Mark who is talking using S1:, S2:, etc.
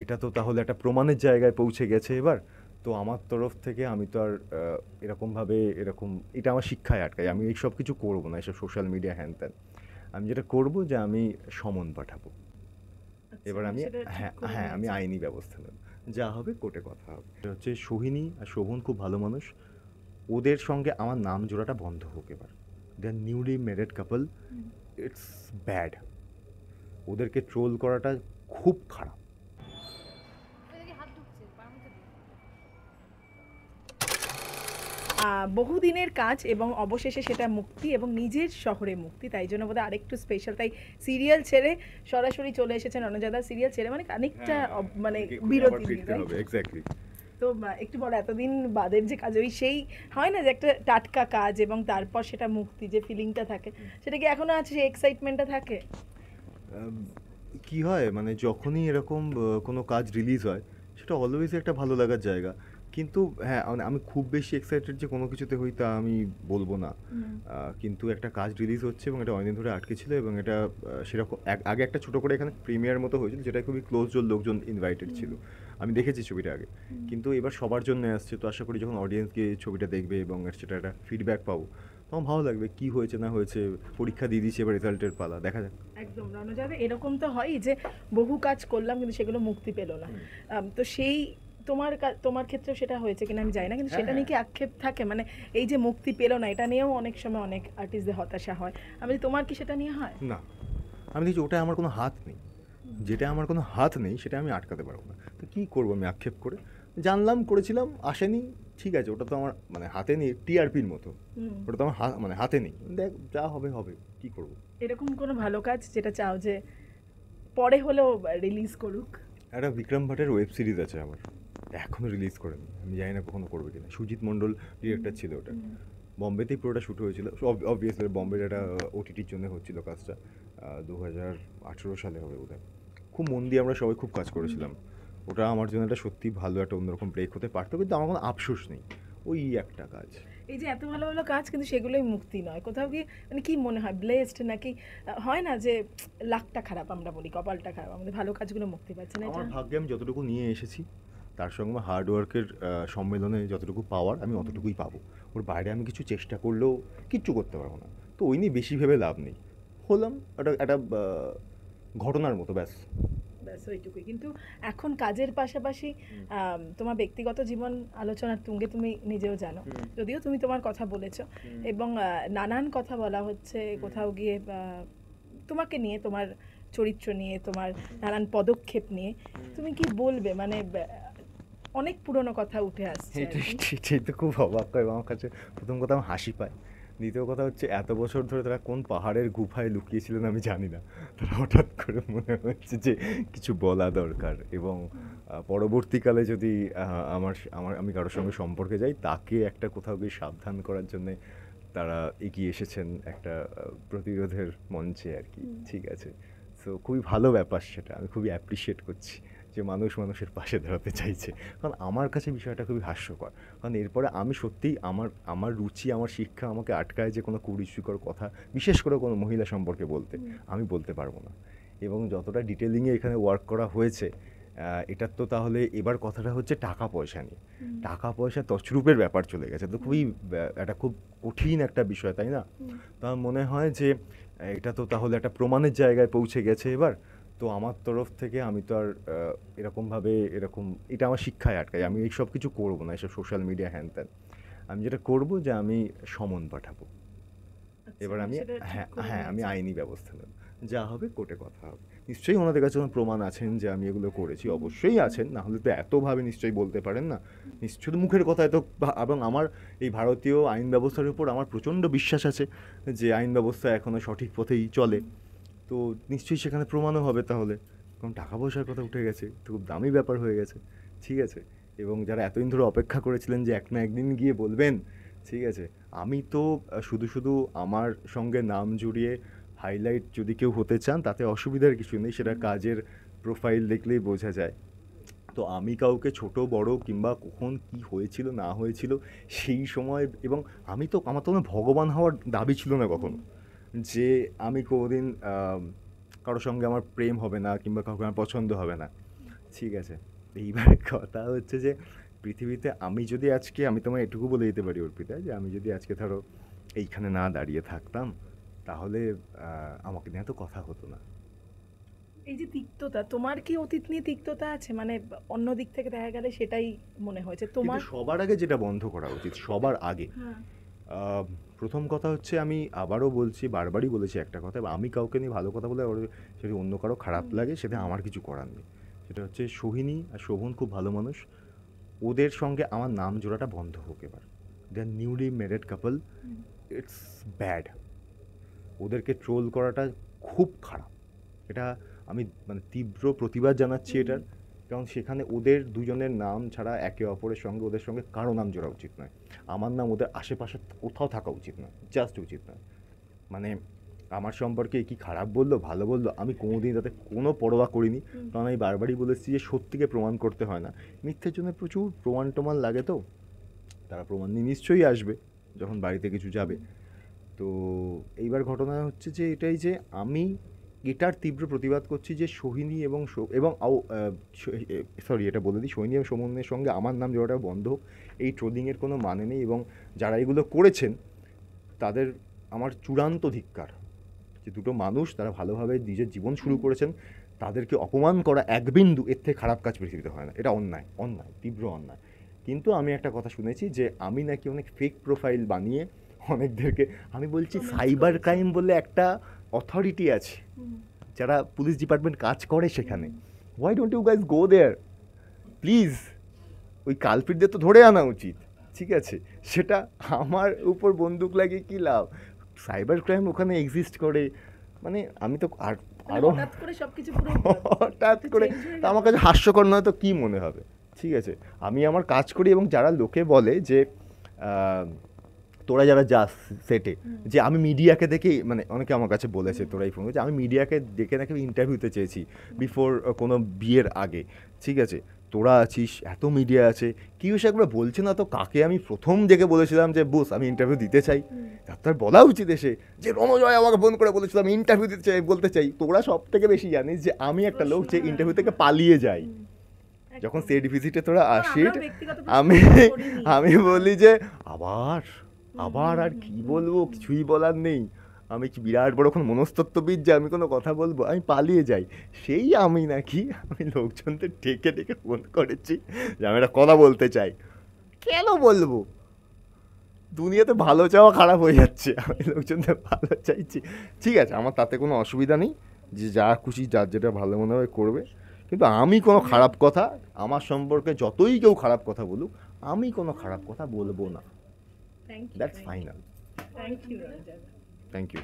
S1: এটা তো তাহলে একটা প্রমাণের জায়গায় পৌঁছে গেছে এবার। তো আমার তরফ থেকে আমি তো আর এরকমভাবে এটা আমার শিক্ষায় আটকায়। আমি এইসব কিছু করব না, এসব সোশ্যাল মিডিয়া হ্যান ত্যান। আমি যেটা করব যে আমি সমন পাঠাবো।
S2: আচ্ছা,
S1: এবার আমি
S2: সেটা ঠিক
S1: হ্যাঁ,
S2: করে
S1: হ্যাঁ, আমি
S2: নিয়েছো।
S1: আইনি ব্যবস্থা নেব। যা হবে কোর্টে কথা হবে। এটা হচ্ছে সোহিনী আর শোভন খুব ভালো মানুষ। ওদের সঙ্গে আমার নাম জোড়াটা বন্ধ হোক এবার। They are newly married couple. It's bad. ওদেরকে ট্রোল করাটা খুব খারাপ।
S2: বহুদিনের কাজ এবং অবশেষে সেটা মুক্তি এবং নিজের শহরে মুক্তি, তাই জন্য বোধহয় আরেকটু স্পেশাল। তাই সিরিয়াল ছেড়ে সরাসরি চলে এসেছেন রণজাদা, সিরিয়াল ছেড়ে মানে খানিকটা মানে বিরতি নিয়ে, তাই তো?
S1: এক্স্যাক্টলি।
S2: তো একটু বলো, এতদিন বাদের যে কাজ, ওই সেই হয় না যে একটা টাটকা কাজ এবং তারপর সেটা মুক্তি, যে ফিলিংটা থাকে, সেটা কি এখনো আছে, সেই এক্সাইটমেন্টটা থাকে?
S1: কি হয় মানে যখনই এরকম কোনো কাজ রিলিজ হয় সেটা অলওয়েজ একটা ভালো লাগার জায়গা। কিন্তু হ্যাঁ, মানে আমি খুব বেশি এক্সাইটেড যে কোনো কিছুতে হই তা আমি বলবো না। কিন্তু একটা কাজ রিলিজ হচ্ছে এবং এটা অনেকদিন ধরে আটকে ছিল এবং এটা সেরকম আগে একটা ছোটো করে এখানে প্রিমিয়ার মতো হয়েছিল, যেটা খুবই ক্লোজ লোকজন ইনভাইটেড ছিল। আমি দেখেছি ছবিটা আগে। কিন্তু এবার সবার জন্য আসছে, তো আশা করি যখন অডিয়েন্স গিয়ে ছবিটা দেখবে এবং সেটা একটা ফিডব্যাক পাবো, তখন ভালো লাগবে। কি হয়েছে না হয়েছে, পরীক্ষা দিয়ে দিয়েছি, এবার রেজাল্টের পালা, দেখা যাক।
S2: একদম রণজাদা, এরকম তো হয়ই যে বহু কাজ করলাম কিন্তু সেগুলো মুক্তি পেল না। তো সেই তোমার ক্ষেত্রেও সেটা হয়েছে কিনা আমি জানি না, কিন্তু সেটা নিয়ে কি আক্ষেপ থাকে? মানে এই যে মুক্তি পেল না, এটা নিয়েও অনেক সময় অনেক আর্টিস্টদের হতাশা হয়। আমি বলি, তোমার কি সেটা নিয়ে হয়?
S1: না, আমি দেখছি ওটা আমার কোনো হাত নেই। যেটা আমার কোনো হাত নেই সেটা আমি আটকাতে পারবো না। তো কী করবো আমি আক্ষেপ করে? জানলাম, করেছিলাম, আসেনি, ঠিক আছে, ওটা তো আমার মানে হাতে নেই, টিআরপির মতো। ওটা তো আমার মানে হাতে নেই। দেখ, যা হবে হবে, কী করবো?
S2: এরকম কোনো ভালো কাজ যেটা চাও যে পরে হলেও রিলিজ করুক?
S1: একটা বিক্রম ভাটের ওয়েব সিরিজ আছে আমার, এখনও রিলিজ করেনি। আমি জানি না কখনো করবে কিনা। সুজিত মণ্ডল ডিরেক্টর ছিল ওটা। বম্বেতেই পুরোটা শ্যুট হয়েছিল। অবভিয়াসলি বম্বের একটা ওটিটির জন্য হচ্ছিল কাজটা। 2018 সালে হবে বোধহয়। খুব মন দিয়ে আমরা সবাই খুব কাজ করেছিলাম। ওটা আমার জন্য একটা সত্যি ভালো একটা অন্যরকম ব্রেক হতে পারতো, কিন্তু আমার কোনো আফসোস নেই। ওই একটা কাজ।
S2: এই যে এত ভালো ভালো কাজ, কিন্তু সেগুলোই মুক্তি নয় কোথাও কি? মানে কি মনে হয়, ব্লেসড নাকি? হয় না যে লাকটা খারাপ, আমরা বলি কপালটা খারাপ, আমাদের ভালো কাজগুলো মুক্তি পাচ্ছে না, এটা?
S1: আমার ভাগ্যে আমি যতটুকু নিয়ে এসেছি, তার সঙ্গে আমার হার্ডওয়ার্কের সম্মেলনে যতটুকু পাওয়ার আমি অতটুকুই পাবো। ওর বাইরে আমি কিছু চেষ্টা করলেও কিচ্ছু করতে পারবো না। তো ওই নিয়ে বেশি ভেবে লাভ নেই। হলাম একটা একটা ঘটনার মতো, ব্যাস।
S2: ব্যাস ওইটুকুই। কিন্তু এখন কাজের পাশাপাশি তোমার ব্যক্তিগত জীবন আলোচনার তুঙ্গে, তুমি নিজেও জানো, যদিও তুমি তোমার কথা বলেছো, এবং নানান কথা বলা হচ্ছে কোথাও গিয়ে তোমাকে নিয়ে, তোমার চরিত্র নিয়ে, তোমার নানান পদক্ষেপ নিয়ে। তুমি কি বলবে? মানে অনেক পুরনো কথা উঠে আসছে আর কি।
S1: এটাই তো খুব অবাক হয় আমার কাছে। প্রথম কথা, আমার হাসি পায়। দ্বিতীয় কথা হচ্ছে, এত বছর ধরে তারা কোন পাহাড়ের গুফায় লুকিয়েছিলেন আমি জানি না। তারা হঠাৎ করে মনে হচ্ছে যে কিছু বলা দরকার। এবং পরবর্তীকালে যদি আমি কারোর সঙ্গে সম্পর্কে যাই, তাকে একটা কোথাও গিয়ে সাবধান করার জন্যে তারা এগিয়ে এসেছেন একটা প্রতিরোধের মঞ্চে আর কি। ঠিক আছে, সো খুবই ভালো ব্যাপার, সেটা আমি খুবই অ্যাপ্রিসিয়েট করছি যে মানুষ মানুষের পাশে দাঁড়াতে চাইছে। কারণ আমার কাছে বিষয়টা খুবই হাস্যকর। কারণ এরপরে আমি সত্যিই আমার রুচি, আমার শিক্ষা আমাকে আটকায় যে কোনো কুরুচিকর কথা, বিশেষ করে কোনো মহিলা সম্পর্কে বলতে, আমি বলতে পারবো না। এবং যতটা ডিটেলিংয়ে এখানে ওয়ার্ক করা হয়েছে, এটার তো তাহলে এবার কথাটা হচ্ছে টাকা পয়সা নিয়ে। টাকা পয়সা তছরূপের ব্যাপার চলে গেছে, তো খুবই একটা খুব কঠিন একটা বিষয়, তাই না? তো আমার মনে হয় যে এটা তো তাহলে একটা প্রমাণের জায়গায় পৌঁছে গেছে এবার। তো আমার তরফ থেকে আমি তো আর এটা আমার শিক্ষায় আটকায়। আমি এইসব কিছু করবো না, এসব সোশ্যাল মিডিয়া হ্যান ত্যান। আমি যেটা করবো যে আমি সমন পাঠাবো।
S2: আচ্ছা,
S1: এবার আমি
S2: সেটা ঠিক
S1: হ্যাঁ,
S2: করে
S1: হ্যাঁ, আমি
S2: নিয়েছো।
S1: আইনি ব্যবস্থা নেব। যা হবে কোর্টে কথা হবে। নিশ্চয়ই ওনাদের কাছে কোনো প্রমাণ আছেন যে আমি এগুলো করেছি, অবশ্যই আছেন। না হলে তো এতভাবে নিশ্চয়ই বলতে পারেন না। শুধু মুখের কথায় তো এবং আমার এই ভারতীয় আইন ব্যবস্থার উপর আমার প্রচণ্ড বিশ্বাস আছে যে আইন ব্যবস্থা এখনও সঠিক পথেই চলে। তো নিশ্চয়ই সেখানে প্রমাণও হবে তাহলে। কারণ টাকা পয়সার কথা উঠে গেছে, তো খুব দামি ব্যাপার হয়ে গেছে। ঠিক আছে? এবং যারা এতদিন ধরে অপেক্ষা করেছিলেন যে এক না একদিন গিয়ে বলবেন, ঠিক আছে? আমি তো শুধু আমার সঙ্গে নাম জুড়িয়ে হাইলাইট যদি কেউ হতে চান, তাতে অসুবিধার কিছু নেই। সেটা কাজের প্রোফাইল দেখলেই বোঝা যায়। তো আমি কাউকে ছোট বড় কিংবা কখন কি হয়েছিল না হয়েছিল সেই সময়, এবং আমার তো কোনো ভগবান হওয়ার দাবি ছিল না কখনো যে আমি কোনোদিন কারোর সঙ্গে আমার প্রেম হবে না কিংবা কাউকে আমার পছন্দ হবে না। ঠিক আছে, এইবার কথা হচ্ছে যে পৃথিবীতে আমি যদি আজকে, আমি তোমায় এটুকু বলে দিতে পারি অর্পিতা, যে আমি যদি আজকে ধরো এইখানে না দাঁড়িয়ে থাকতাম, তাহলে আমাকে নিয়ে তো কথা হতো না।
S2: এই যে তিক্ততা, তোমার কি অতীত নিয়ে তিক্ততা আছে? মানে অন্য দিক থেকে দেখা গেলে সেটাই মনে হয়েছে তোমার।
S1: কিন্তু সবার আগে যেটা বন্ধ করা উচিত, সবার আগে
S2: হ্যাঁ।
S1: প্রথম কথা হচ্ছে, আমি আবারও বলছি, বারবারই বলেছি একটা কথা, আমি কাউকে নিয়ে ভালো কথা বলে যদি অন্য কারো খারাপ লাগে, সেটা আমার কিছু করার নেই। সেটা হচ্ছে সোহিনী আর শোভন খুব ভালো মানুষ, ওদের সঙ্গে আমার নাম জোড়াটা বন্ধ হোক এবার। They are newly married couple, it's bad. ওদেরকে ট্রোল করাটা খুব খারাপ, এটা আমি মানে তীব্র প্রতিবাদ জানাচ্ছি এটার। কারণ সেখানে ওদের দুজনের নাম ছাড়া একে অপরের সঙ্গে, ওদের সঙ্গে কারো নাম জোড়া উচিত নয়। আমার নাম ওদের আশেপাশে কোথাও থাকা উচিত নয়, জাস্ট উচিত নয়। মানে আমার সম্পর্কে কি খারাপ বললো ভালো বললো, আমি কোনোদিন তাতে কোনো পরোয়া করিনি। কারণ আমি বারবারই বলেছি যে সত্যিকে প্রমাণ করতে হয় না, মিথ্যের জন্য প্রচুর প্রমাণ টমান লাগে। তো তারা প্রমাণ নিয়ে নিশ্চয়ই আসবে যখন বাড়িতে কিছু যাবে। তো এইবার ঘটনা হচ্ছে যে এটাই, যে আমি এটার তীব্র প্রতিবাদ করছি যে সোহিনী এবং সরি এটা বলে দিই, সোহিনী এবং শোভনের সঙ্গে আমার নাম জোড়াটা বন্ধ হোক। এই ট্রোলিংয়ের কোনো মানে নেই, এবং যারা এগুলো করেছেন তাদের আমার চূড়ান্ত ধিক্কার। যে দুটো মানুষ তারা ভালোভাবে নিজের জীবন শুরু করেছেন, তাদেরকে অপমান করা এক বিন্দু এর থেকে খারাপ কাজ পৃথিবীতে হয় না। এটা অন্যায়, অন্যায়, তীব্র অন্যায়। কিন্তু আমি একটা কথা শুনেছি যে আমি নাকি অনেক ফেক প্রোফাইল বানিয়ে অনেকদেরকে, আমি বলছি সাইবার ক্রাইম বলে একটা অথরিটি আছে, যারা পুলিশ ডিপার্টমেন্ট কাজ করে সেখানে। Why don't you guys go there please? ওই কালপিটদের তো ধরে আনা উচিত, ঠিক আছে? সেটা আমার উপর বন্দুক লাগিয়ে কী লাভ? সাইবার ক্রাইম ওখানে এক্সিস্ট করে, মানে আমি তো আরও
S2: হঠাৎ করে সবকিছু পুরো
S1: হঠাৎ করে, তা আমার কাছে হাস্যকর নয় তো কী মনে হবে? ঠিক আছে, আমি আমার কাজ করি, এবং যারা লোকে বলে যে তোরা যারা যাস সেটে, যে আমি মিডিয়াকে দেখে, মানে অনেকে আমার কাছে বলেছে, তোরাই ফোন করছে, আমি মিডিয়াকে দেখে নাকি ইন্টারভিউতে চেয়েছি বিফোর কোনো বিয়ের আগে। ঠিক আছে, তোরা আছিস, এত মিডিয়া আছে, কেউ সে একবার বলছে না তো কাকে আমি প্রথম দেখে বলেছিলাম যে বুস আমি ইন্টারভিউ দিতে চাই? তার বলা উচিত এসে যে রণজয় আমাকে ফোন করে বলেছিলাম ইন্টারভিউ দিতে চাই, বলতে চাই। তোরা সব থেকে বেশি জানিস যে আমি একটা লোক যে ইন্টারভিউ থেকে পালিয়ে যাই। যখন সেট ভিজিটে তোরা আসিস, আমি আমি বলি যে আবার আবার আর কি বলবো, কিছুই বলার নেই, আমি কি বিরাট বড় কোনো মনস্তত্ত্ববিদ যে আমি কোনো কথা বলবো? আমি পালিয়ে যাই। সেই আমি নাকি, আমি লোকজনদের ডেকে ডেকে ফোন করেছি যে আমি একটা কথা বলতে চাই। কেন বলবো? দুনিয়াতে ভালো চাওয়া খারাপ হয়ে যাচ্ছে, আমি লোকজনদের ভালো চাইছি। ঠিক আছে, আমার তাতে কোনো অসুবিধা নেই, যে যা খুশি যার যেটা ভালো মনে হয় করবে। কিন্তু আমি কোনো খারাপ কথা, আমার সম্পর্কে যতই কেউ খারাপ কথা বলুক, আমি কোনো খারাপ কথা বলবো না।
S2: Thank you.
S1: That's final.
S2: Thank you.
S1: Thank you.